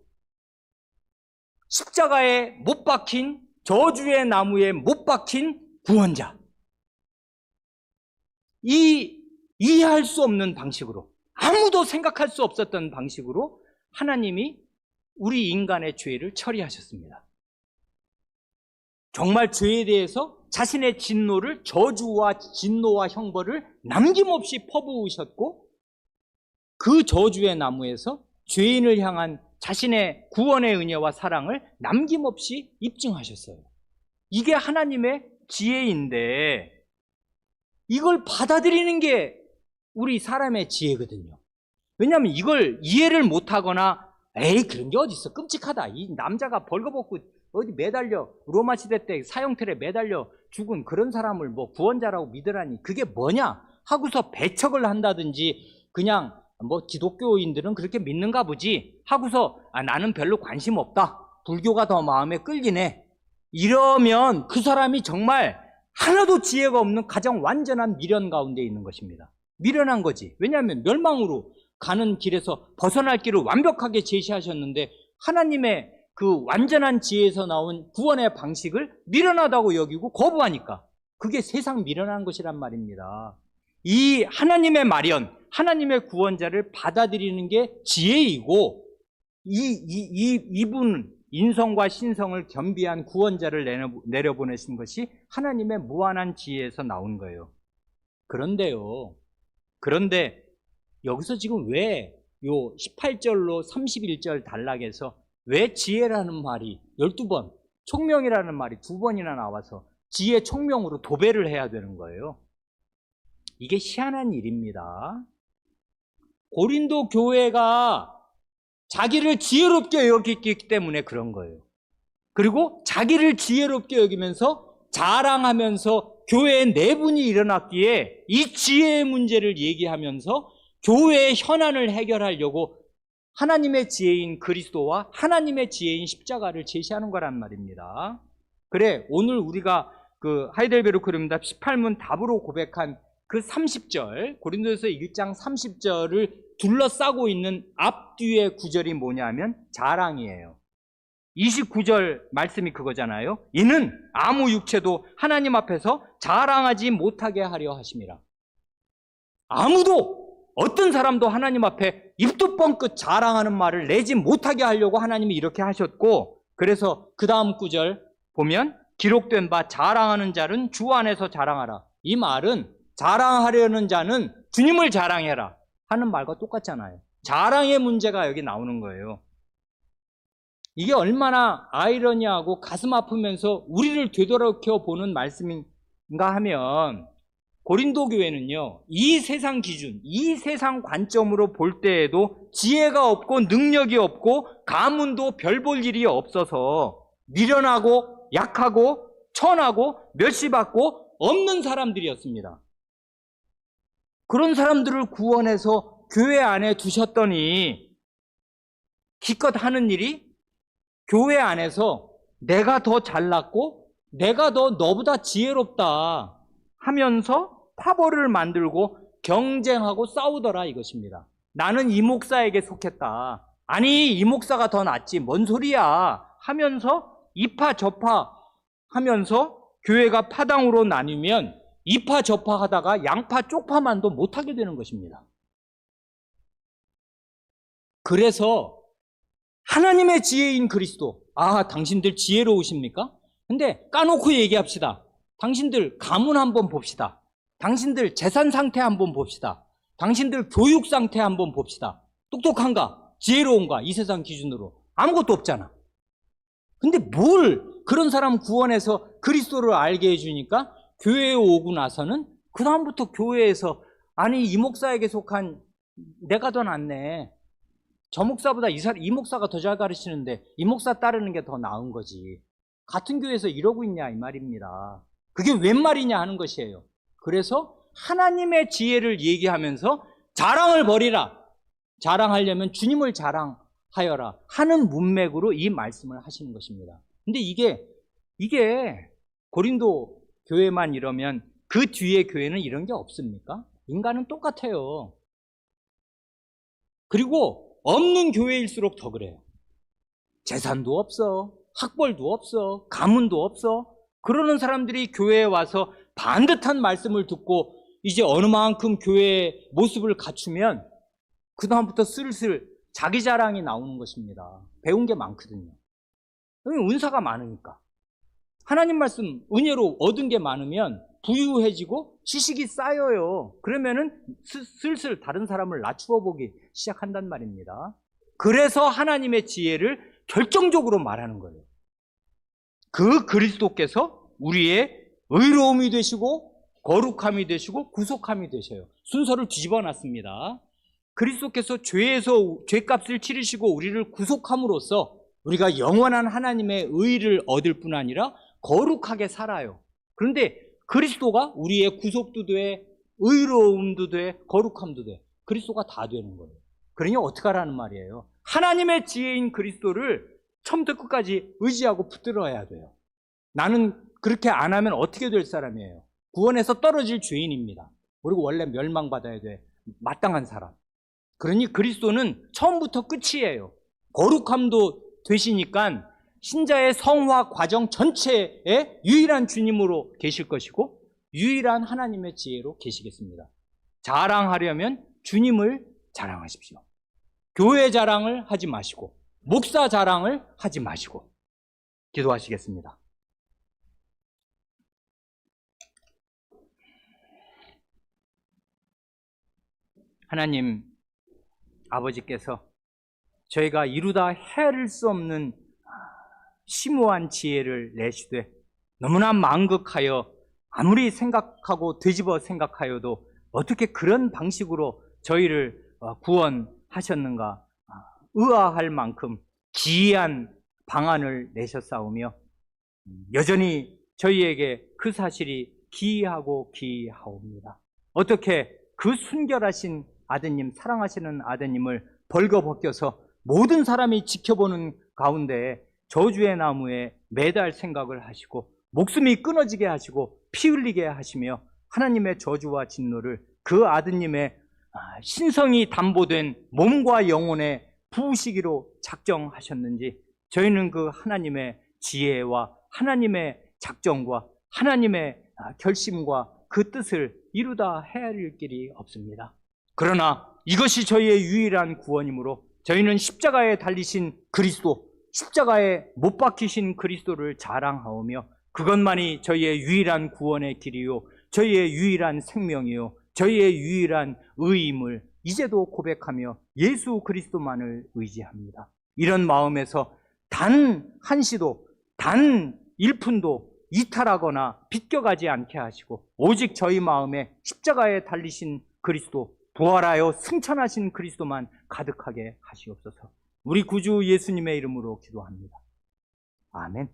십자가에 못 박힌, 저주의 나무에 못 박힌 구원자, 이해할 수 없는 방식으로, 아무도 생각할 수 없었던 방식으로 하나님이 우리 인간의 죄를 처리하셨습니다. 정말 죄에 대해서 자신의 진노를, 저주와 진노와 형벌을 남김없이 퍼부으셨고, 그 저주의 나무에서 죄인을 향한 자신의 구원의 은혜와 사랑을 남김없이 입증하셨어요. 이게 하나님의 지혜인데, 이걸 받아들이는 게 우리 사람의 지혜거든요. 왜냐하면 이걸 이해를 못하거나, 에이 그런 게 어딨어, 끔찍하다, 이 남자가 벌거벗고 어디 매달려, 로마 시대 때 사형틀에 매달려 죽은 그런 사람을 뭐 구원자라고 믿으라니 그게 뭐냐 하고서 배척을 한다든지, 그냥 뭐 기독교인들은 그렇게 믿는가 보지 하고서 나는 별로 관심 없다, 불교가 더 마음에 끌리네, 이러면 그 사람이 정말 하나도 지혜가 없는 가장 완전한 미련 가운데 있는 것입니다. 미련한 거지. 왜냐하면 멸망으로 가는 길에서 벗어날 길을 완벽하게 제시하셨는데, 하나님의 그 완전한 지혜에서 나온 구원의 방식을 미련하다고 여기고 거부하니까 그게 세상 미련한 것이란 말입니다. 이 하나님의 마련, 하나님의 구원자를 받아들이는 게 지혜이고, 이분은 인성과 신성을 겸비한 구원자를 내려보내신 것이 하나님의 무한한 지혜에서 나온 거예요. 그런데 여기서 지금 왜 요 18절로 31절 단락에서 왜 지혜라는 말이 12번, 총명이라는 말이 2번이나 나와서 지혜 총명으로 도배를 해야 되는 거예요? 이게 희한한 일입니다. 고린도 교회가 자기를 지혜롭게 여기기 때문에 그런 거예요. 그리고 자기를 지혜롭게 여기면서 자랑하면서 교회에 내분이 일어났기에 이 지혜의 문제를 얘기하면서 교회의 현안을 해결하려고 하나님의 지혜인 그리스도와 하나님의 지혜인 십자가를 제시하는 거란 말입니다. 그래, 오늘 우리가 그 하이델베르크 르문답 18문 답으로 고백한 그 30절, 고린도전서 1장 30절을 둘러싸고 있는 앞뒤의 구절이 뭐냐면 자랑이에요. 29절 말씀이 그거잖아요. 이는 아무 육체도 하나님 앞에서 자랑하지 못하게 하려 하심이라. 아무도 어떤 사람도 하나님 앞에 입도 뻥끗 자랑하는 말을 내지 못하게 하려고 하나님이 이렇게 하셨고, 그래서 그 다음 구절 보면 기록된 바 자랑하는 자는 주 안에서 자랑하라. 이 말은 자랑하려는 자는 주님을 자랑해라 하는 말과 똑같잖아요. 자랑의 문제가 여기 나오는 거예요. 이게 얼마나 아이러니하고 가슴 아프면서 우리를 되돌아켜 보는 말씀인가 하면, 고린도 교회는요, 이 세상 기준, 이 세상 관점으로 볼 때에도 지혜가 없고 능력이 없고 가문도 별 볼 일이 없어서 미련하고 약하고 천하고 멸시받고 없는 사람들이었습니다. 그런 사람들을 구원해서 교회 안에 두셨더니 기껏 하는 일이 교회 안에서 내가 더 잘났고 내가 더 너보다 지혜롭다 하면서 파벌을 만들고 경쟁하고 싸우더라 이것입니다. 나는 이 목사에게 속했다. 아니 이 목사가 더 낫지 뭔 소리야 하면서 이파 저파 하면서 교회가 파당으로 나뉘면 이파 저파 하다가 양파 쪽파만도 못하게 되는 것입니다. 그래서 하나님의 지혜인 그리스도, 당신들 지혜로우십니까? 근데 까놓고 얘기합시다. 당신들 가문 한번 봅시다. 당신들 재산 상태 한번 봅시다. 당신들 교육 상태 한번 봅시다. 똑똑한가? 지혜로운가? 이 세상 기준으로 아무것도 없잖아. 근데 뭘 그런 사람 구원해서 그리스도를 알게 해주니까 교회에 오고 나서는 그 다음부터 교회에서 아니 이 목사에게 속한 내가 더 낫네. 저 목사보다 이 목사가 더 잘 가르치는데 이 목사 따르는 게 더 나은 거지. 같은 교회에서 이러고 있냐 이 말입니다. 그게 웬 말이냐 하는 것이에요. 그래서 하나님의 지혜를 얘기하면서 자랑을 버리라. 자랑하려면 주님을 자랑하여라 하는 문맥으로 이 말씀을 하시는 것입니다. 근데 이게 고린도 교회만 이러면 그 뒤에 교회는 이런 게 없습니까? 인간은 똑같아요. 그리고 없는 교회일수록 더 그래요. 재산도 없어, 학벌도 없어, 가문도 없어. 그러는 사람들이 교회에 와서 반듯한 말씀을 듣고 이제 어느 만큼 교회의 모습을 갖추면 그 다음부터 슬슬 자기 자랑이 나오는 것입니다. 배운 게 많거든요. 은사가 많으니까. 하나님 말씀 은혜로 얻은 게 많으면 부유해지고 지식이 쌓여요. 그러면은 슬슬 다른 사람을 낮추어 보기 시작한단 말입니다. 그래서 하나님의 지혜를 결정적으로 말하는 거예요. 그 그리스도께서 우리의 의로움이 되시고 거룩함이 되시고 구속함이 되셔요. 순서를 뒤집어 놨습니다. 그리스도께서 죄값을 치르시고 우리를 구속함으로써 우리가 영원한 하나님의 의를 얻을 뿐 아니라 거룩하게 살아요. 그런데 그리스도가 우리의 구속도 돼, 의로움도 돼, 거룩함도 돼. 그리스도가 다 되는 거예요. 그러니 어떻게 하라는 말이에요? 하나님의 지혜인 그리스도를 처음부터 끝까지 의지하고 붙들어야 돼요. 나는 그렇게 안 하면 어떻게 될 사람이에요? 구원에서 떨어질 죄인입니다. 그리고 원래 멸망받아야 돼. 마땅한 사람. 그러니 그리스도는 처음부터 끝이에요. 거룩함도 되시니까 신자의 성화 과정 전체에 유일한 주님으로 계실 것이고 유일한 하나님의 지혜로 계시겠습니다. 자랑하려면 주님을 자랑하십시오. 교회 자랑을 하지 마시고 목사 자랑을 하지 마시고 기도하시겠습니다. 하나님 아버지께서 저희가 이루다 헤아릴 수 없는 심오한 지혜를 내시되 너무나 망극하여 아무리 생각하고 되짚어 생각하여도 어떻게 그런 방식으로 저희를 구원하셨는가 의아할 만큼 기이한 방안을 내셨사오며 여전히 저희에게 그 사실이 기이하고 기이하옵니다. 어떻게 그 순결하신 아드님, 사랑하시는 아드님을 벌거벗겨서 모든 사람이 지켜보는 가운데 저주의 나무에 매달 생각을 하시고 목숨이 끊어지게 하시고 피 흘리게 하시며 하나님의 저주와 진노를 그 아드님의 신성이 담보된 몸과 영혼에 부으시기로 작정하셨는지 저희는 그 하나님의 지혜와 하나님의 작정과 하나님의 결심과 그 뜻을 이루다 헤아릴 길이 없습니다. 그러나 이것이 저희의 유일한 구원이므로 저희는 십자가에 달리신 그리스도, 십자가에 못 박히신 그리스도를 자랑하오며 그것만이 저희의 유일한 구원의 길이요, 저희의 유일한 생명이요, 저희의 유일한 의임을 이제도 고백하며 예수 그리스도만을 의지합니다. 이런 마음에서 단 한시도, 단 1푼도 이탈하거나 비껴가지 않게 하시고 오직 저희 마음에 십자가에 달리신 그리스도, 부활하여 승천하신 그리스도만 가득하게 하시옵소서. 우리 구주 예수님의 이름으로 기도합니다. 아멘.